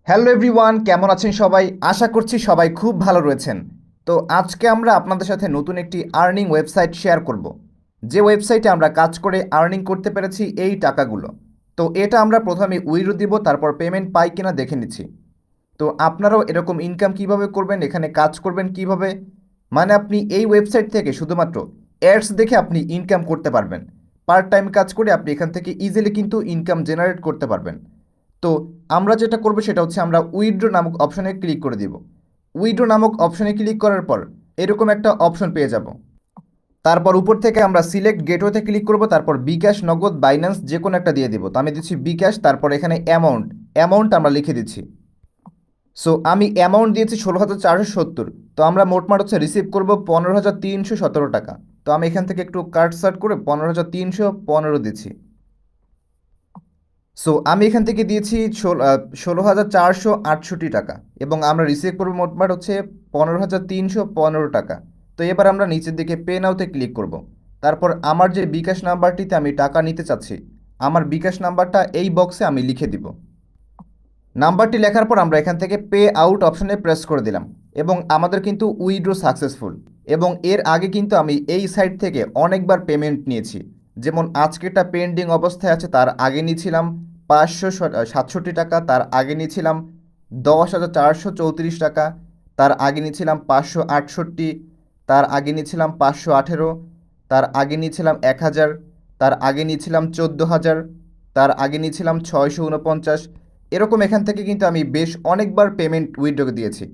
Hello everyone, কেমন আছেন সবাই? আশা করছি সবাই খুব ভালো রয়েছেন। তো আজকে আমরা আপনাদের সাথে নতুন একটি আর্নিং ওয়েবসাইট শেয়ার করব, যে ওয়েবসাইটে আমরা কাজ করে আর্নিং করতে পেরেছি এই টাকাগুলো। তো এটা আমরা প্রথমে উইথড্র দিব, তারপর পেমেন্ট পাই কিনা দেখে নিচ্ছি। তো আপনারাও এরকম ইনকাম কিভাবে করবেন, এখানে কাজ করবেন কিভাবে, মানে আপনি এই ওয়েবসাইট থেকে শুধুমাত্র অ্যাডস দেখে আপনি ইনকাম করতে পারবেন। পার্ট টাইম কাজ করে আপনি এখান থেকে ইজিলি কিন্তু ইনকাম জেনারেট করতে পারবেন। তো আমরা যেটা করবো সেটা হচ্ছে আমরা উইথড্র নামক অপশনে ক্লিক করে দিব। উইথড্র নামক অপশনে ক্লিক করার পর এরকম একটা অপশন পেয়ে যাব। তারপর উপর থেকে আমরা সিলেক্ট গেটওয়েতে ক্লিক করব, তারপর বিকাশ, নগদ, বাইন্যান্স যে কোনো একটা দিয়ে দিব। তো আমি দিচ্ছি বিকাশ, তারপর এখানে অ্যামাউন্ট আমরা লিখে দিচ্ছি। সো আমি অ্যামাউন্ট দিয়েছি 16,470। তো আমরা মোটমাট হচ্ছে রিসিভ করব 15,317 টাকা। তো আমি এখান থেকে একটু কাট সাট করে 15,315 দিচ্ছি। সো আমি এখান থেকে দিয়েছি 16,468 টাকা, এবং আমরা রিসিভ করবো মোটমাট হচ্ছে 15,315 টাকা। তো এবার আমরা নিচের দিকে পে নাওতে ক্লিক করব। তারপর আমার যে বিকাশ নাম্বারটিতে আমি টাকা নিতে চাচ্ছি, আমার বিকাশ নাম্বারটা এই বক্সে আমি লিখে দিব। নাম্বারটি লেখার পর আমরা এখান থেকে পে আউট অপশনে প্রেস করে দিলাম, এবং আমাদের কিন্তু উইথড্র সাকসেসফুল। এবং এর আগে কিন্তু আমি এই সাইট থেকে অনেকবার পেমেন্ট নিয়েছি। যেমন আজকেটা পেন্ডিং অবস্থায় আছে, তার আগে নিয়েছিলাম 567 টাকা, তার আগে নিয়েছিলাম 10,434 টাকা, তার আগে নিয়েছিলাম 568, তার আগে নিয়েছিলাম 518, তার আগে নিয়েছিলাম 1,000, তার আগে নিয়েছিলাম 14,000, তার আগে নিয়েছিলাম 649। এরকম এখান থেকে কিন্তু আমি বেশ অনেকবার পেমেন্ট উইথড্র দিয়েছি,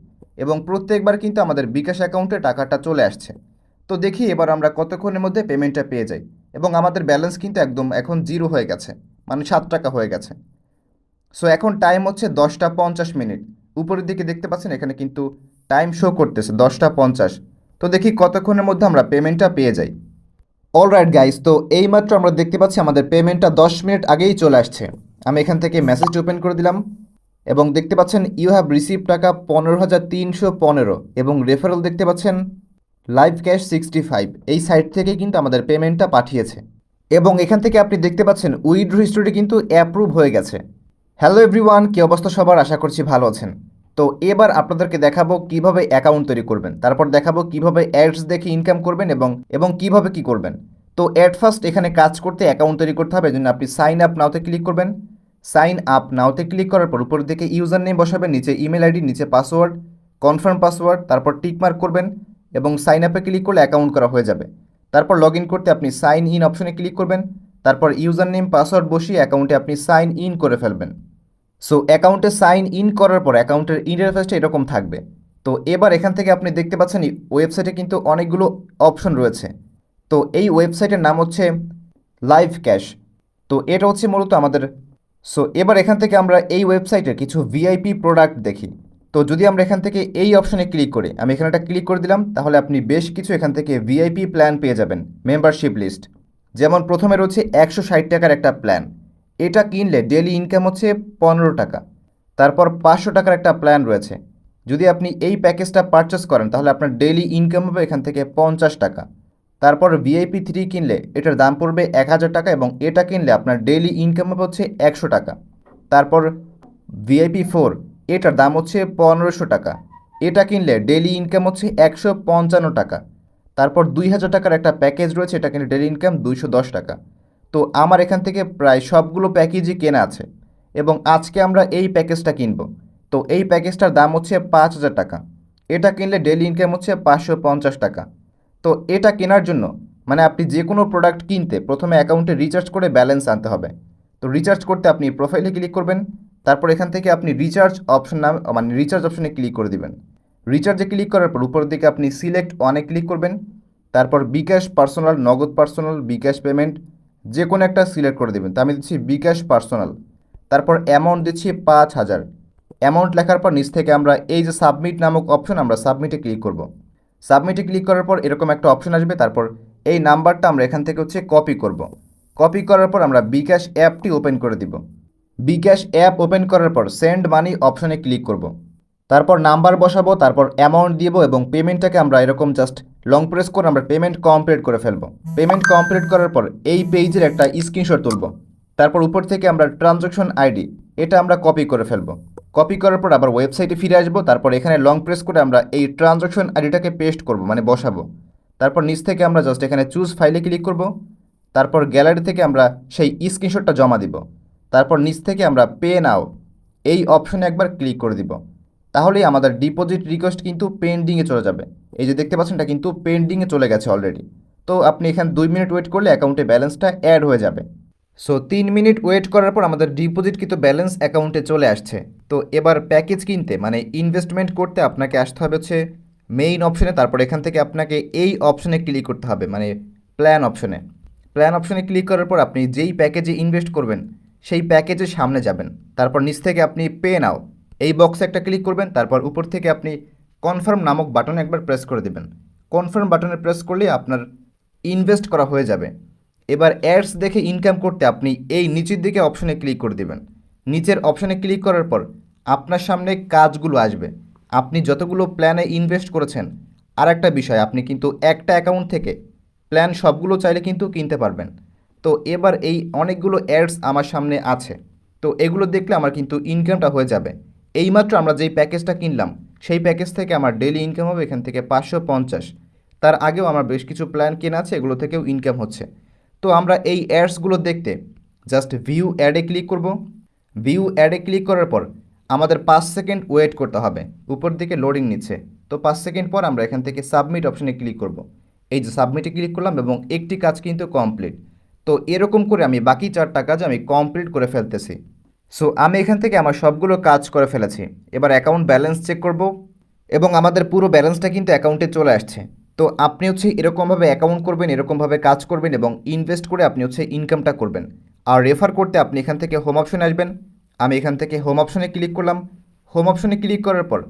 এবং প্রত্যেকবার কিন্তু আমাদের বিকাশ অ্যাকাউন্টে টাকাটা চলে আসছে। তো দেখি এবার আমরা কতক্ষণের মধ্যে পেমেন্টটা পেয়ে যাই। এবং আমাদের ব্যালেন্স কিন্তু একদম এখন জিরো হয়ে গেছে, মানে 7 টাকা হয়ে গেছে। সো এখন টাইম হচ্ছে 10টা 50 মিনিট। উপরের দিকে দেখতে পাচ্ছেন এখানে কিন্তু টাইম শো করতেছে 10টা 50। তো দেখি কতক্ষণের মধ্যে আমরা পেমেন্টটা পেয়ে যাই। অলরাইট গাইস, তো এইমাত্র আমরা দেখতে পাচ্ছি আমাদের পেমেন্টটা 10 মিনিট আগেই চলে আসছে। আমি এখান থেকে মেসেজ ওপেন করে দিলাম, এবং দেখতে পাচ্ছেন ইউ হ্যাভ রিসিভ টাকা 15,315, এবং রেফারেল দেখতে পাচ্ছেন লাইভ ক্যাশ 65। এই সাইট থেকে কিন্তু আমাদের পেমেন্টটা পাঠিয়েছে, এবং এখান থেকে আপনি দেখতে পাচ্ছেন উইথড্র হিস্টোরি কিন্তু অ্যাপ্রুভ হয়ে গেছে। হ্যালো এভরিওয়ান, কী অবস্থা সবার? আশা করছি ভালো আছেন। তো এবার আপনাদেরকে দেখাবো কিভাবে অ্যাকাউন্ট তৈরি করবেন, তারপর দেখাবো কিভাবে অ্যাডস দেখে ইনকাম করবেন, এবং কিভাবে কি করবেন। তো অ্যাট ফার্স্ট এখানে কাজ করতে অ্যাকাউন্ট তৈরি করতে হবে, এই জন্য আপনি সাইন আপ নাওতে ক্লিক করবেন। সাইন আপ নাওতে ক্লিক করার পর উপরের দিকে ইউজার নেম বসাবেন, নিচে ইমেল আইডি, নিচে পাসওয়ার্ড, কনফার্ম পাসওয়ার্ড, তারপর টিক মার্ক করবেন, এবং সাইন আপে ক্লিক করলে অ্যাকাউন্ট করা হয়ে যাবে। তারপর লগ ইন করতে আপনি সাইন ইন অপশনে ক্লিক করবেন, তারপর ইউজার নেম পাসওয়ার্ড বসিয়ে অ্যাকাউন্টে আপনি সাইন ইন করে ফেলবেন। সো অ্যাকাউন্টে সাইন ইন করার পর অ্যাকাউন্টের ইন্টারফেসটা এরকম থাকবে। তো এবার এখান থেকে আপনি দেখতে পাচ্ছেন ওয়েবসাইটে কিন্তু অনেকগুলো অপশন রয়েছে। তো এই ওয়েবসাইটের নাম হচ্ছে লাইভ ক্যাশ। তো এটা হচ্ছে মূলত আমাদের। সো এবার এখান থেকে আমরা এই ওয়েবসাইটের কিছু ভিআইপি প্রোডাক্ট দেখি। তো যদি আমরা এখান থেকে এই অপশনে ক্লিক করি, আমি এখানে একটা ক্লিক করে দিলাম, তাহলে আপনি বেশ কিছু এখান থেকে ভিআইপি প্ল্যান পেয়ে যাবেন, মেম্বারশিপ লিস্ট। যেমন প্রথমে রয়েছে 160 টাকার একটা প্ল্যান, এটা কিনলে ডেলি ইনকাম হচ্ছে 15 টাকা। তারপর 500 টাকার একটা প্ল্যান রয়েছে, যদি আপনি এই প্যাকেজটা পারচেস করেন তাহলে আপনার ডেইলি ইনকাম হবে এখান থেকে 50 টাকা। তারপর VIP 3 কিনলে এটার দাম পড়বে 1,000 টাকা, এবং এটা কিনলে আপনার ডেইলি ইনকাম হবে হচ্ছে 100 টাকা। তারপর VIP 4, এটার দাম হচ্ছে 1500 টাকা, এটা কিনলে ডেইলি ইনকাম হচ্ছে 155 টাকা। তারপর 2,000 টাকার একটা প্যাকেজ রয়েছে, এটা কিনলে ডেইলি ইনকাম 210 টাকা। তো আমার এখান থেকে প্রায় সবগুলো প্যাকেজই কেনা আছে, এবং আজকে আমরা এই প্যাকেজটা কিনব। তো এই প্যাকেজটার দাম হচ্ছে 5,000 টাকা, এটা কিনলে ডেইলি ইনকাম হচ্ছে 550 টাকা। তো এটা কেনার জন্য, মানে আপনি যে কোনো প্রোডাক্ট কিনতে প্রথমে অ্যাকাউন্টে রিচার্জ করে ব্যালেন্স আনতে হবে। তো রিচার্জ করতে আপনি প্রোফাইলে ক্লিক করবেন, তারপর এখান থেকে আপনি রিচার্জ অপশন নাম, মানে রিচার্জ অপশনে ক্লিক করে দিবেন। রিচার্জে ক্লিক করার পর উপরের দিকে আপনি সিলেক্ট অনে ক্লিক করবেন, তারপর বিকাশ পার্সোনাল, নগদ পার্সোনাল, বিকাশ পেমেন্ট যে কোনো একটা সিলেক্ট করে দেবেন। তো আমি দিচ্ছি বিকাশ পার্সোনাল, তারপর অ্যামাউন্ট দিচ্ছি 5,000। অ্যামাউন্ট লেখার পর নিচ থেকে আমরা এই যে সাবমিট নামক অপশন, আমরা সাবমিটে ক্লিক করব। সাবমিটে ক্লিক করার পর এরকম একটা অপশন আসবে, তারপর এই নাম্বারটা আমরা এখান থেকে হচ্ছে কপি করব। কপি করার পর আমরা বিকাশ অ্যাপটি ওপেন করে দিব। বিকাশ অ্যাপ ওপেন করার পর সেন্ড মানি অপশনে ক্লিক করব। তারপর নাম্বার বসাবো, তারপর অ্যামাউন্ট দিব, এবং পেমেন্টটাকে আমরা এরকম জাস্ট লং প্রেস করে আমরা পেমেন্ট কমপ্লিট করে ফেলবো। পেমেন্ট কমপ্লিট করার পর এই পেজের একটা স্ক্রিনশট তুলব। তারপর উপর থেকে আমরা ট্রানজাকশন আইডি এটা আমরা কপি করে ফেলবো। কপি করার পর আবার ওয়েবসাইটে ফিরে আসবো, তারপর এখানে লং প্রেস করে আমরা এই ট্রানজাকশন আইডিটাকে পেস্ট করব, মানে বসাবো। তারপর নিচ থেকে আমরা জাস্ট এখানে চুজ ফাইলে ক্লিক করব। তারপর গ্যালারি থেকে আমরা সেই স্ক্রিনশটটা জমা দিব। তারপর নিচ থেকে আমরা পে নাও এই অপশনে একবার ক্লিক করে দিব। তাহলেই আমাদের ডিপোজিট রিকোয়েস্ট কিন্তু পেন্ডিংয়ে চলে যাবে। এই যে দেখতে পাচ্ছেন, এটা কিন্তু পেন্ডিংয়ে চলে গেছে অলরেডি। তো আপনি এখানে 2 মিনিট ওয়েট করলে অ্যাকাউন্টে ব্যালেন্সটা অ্যাড হয়ে যাবে। সো 3 মিনিট ওয়েট করার পর আমাদের ডিপোজিট কিন্তু ব্যালেন্স অ্যাকাউন্টে চলে আসছে। তো এবার প্যাকেজ কিনতে মানে ইনভেস্টমেন্ট করতে আপনাকে আসতে হবে হচ্ছে মেইন অপশনে। তারপর এখান থেকে আপনাকে এই অপশনে ক্লিক করতে হবে, মানে প্ল্যান অপশনে। প্ল্যান অপশনে ক্লিক করার পর আপনি যেই প্যাকেজে ইনভেস্ট করবেন সেই প্যাকেজের সামনে যাবেন। তারপর নিচ থেকে আপনি পে নাও এই বক্সে একটা ক্লিক করবেন। তারপর উপর থেকে আপনি কনফার্ম নামক বাটনে একবার প্রেস করে দেবেন। কনফার্ম বাটনে প্রেস করলেই আপনার ইনভেস্ট করা হয়ে যাবে। এবার অ্যাডস দেখে ইনকাম করতে আপনি এই নিচের দিকে অপশনে ক্লিক করে দেবেন। নিচের অপশনে ক্লিক করার পর আপনার সামনে কাজগুলো আসবে। আপনি যতগুলো প্ল্যানে ইনভেস্ট করেছেন, আর একটা বিষয়, আপনি কিন্তু একটা অ্যাকাউন্ট থেকে প্ল্যান সবগুলো চাইলে কিন্তু কিনতে পারবেন। তো এবার এই অনেকগুলো অ্যাডস আমার সামনে আছে, তো এগুলো দেখলে আমার কিন্তু ইনকামটা হয়ে যাবে। এইমাত্র আমরা যেই প্যাকেজটা কিনলাম সেই প্যাকেজ থেকে আমার ডেইলি ইনকাম হবে এখান থেকে 550। তার আগেও আমার বেশ কিছু প্ল্যান কেনা আছে, এগুলো থেকেও ইনকাম হচ্ছে। তো আমরা এই অ্যাডসগুলো দেখতে জাস্ট ভিউ অ্যাডে ক্লিক করব। ভিউ অ্যাডে ক্লিক করার পর আমাদের 5 সেকেন্ড ওয়েট করতে হবে, উপর দিকে লোডিং নিচ্ছে। তো 5 সেকেন্ড পর আমরা এখান থেকে সাবমিট অপশনে ক্লিক করব। এই যে সাবমিটে ক্লিক করলাম এবং একটি কাজ কিন্তু কমপ্লিট। তো এরকম করে আমি বাকি 4টা কাজ আমি কমপ্লিট করে ফেলতেছি। সো আমি এখান থেকে আমার সবগুলো কাজ করে ফেলেছি। এবার অ্যাকাউন্ট ব্যালেন্স চেক করব এবং আমাদের পুরো ব্যালেন্সটা কিন্তু অ্যাকাউন্টে চলে আসছে। তো আপনি হচ্ছে এরকমভাবে অ্যাকাউন্ট করবেন, এরকমভাবে কাজ করবেন এবং ইনভেস্ট করে আপনি হচ্ছে ইনকামটা করবেন। আর রেফার করতে আপনি এখান থেকে হোম অপশনে আসবেন। আমি এখান থেকে হোম অপশনে ক্লিক করলাম। হোম অপশনে ক্লিক করার পর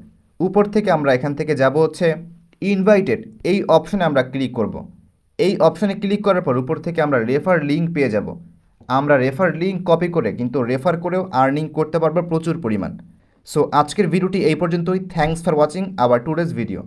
উপর থেকে আমরা এখান থেকে যাব হচ্ছে ইনভাইটেড এই অপশনে আমরা ক্লিক করব। এই অপশনে ক্লিক করার পর উপর থেকে আমরা রেফার লিঙ্ক পেয়ে যাব। আমরা রেফার লিঙ্ক কপি করে কিন্তু রেফার করেও আর্নিং করতে পারবো প্রচুর পরিমাণ। সো আজকের ভিডিওটি এই পর্যন্তই। Thanks for watching hour today's video.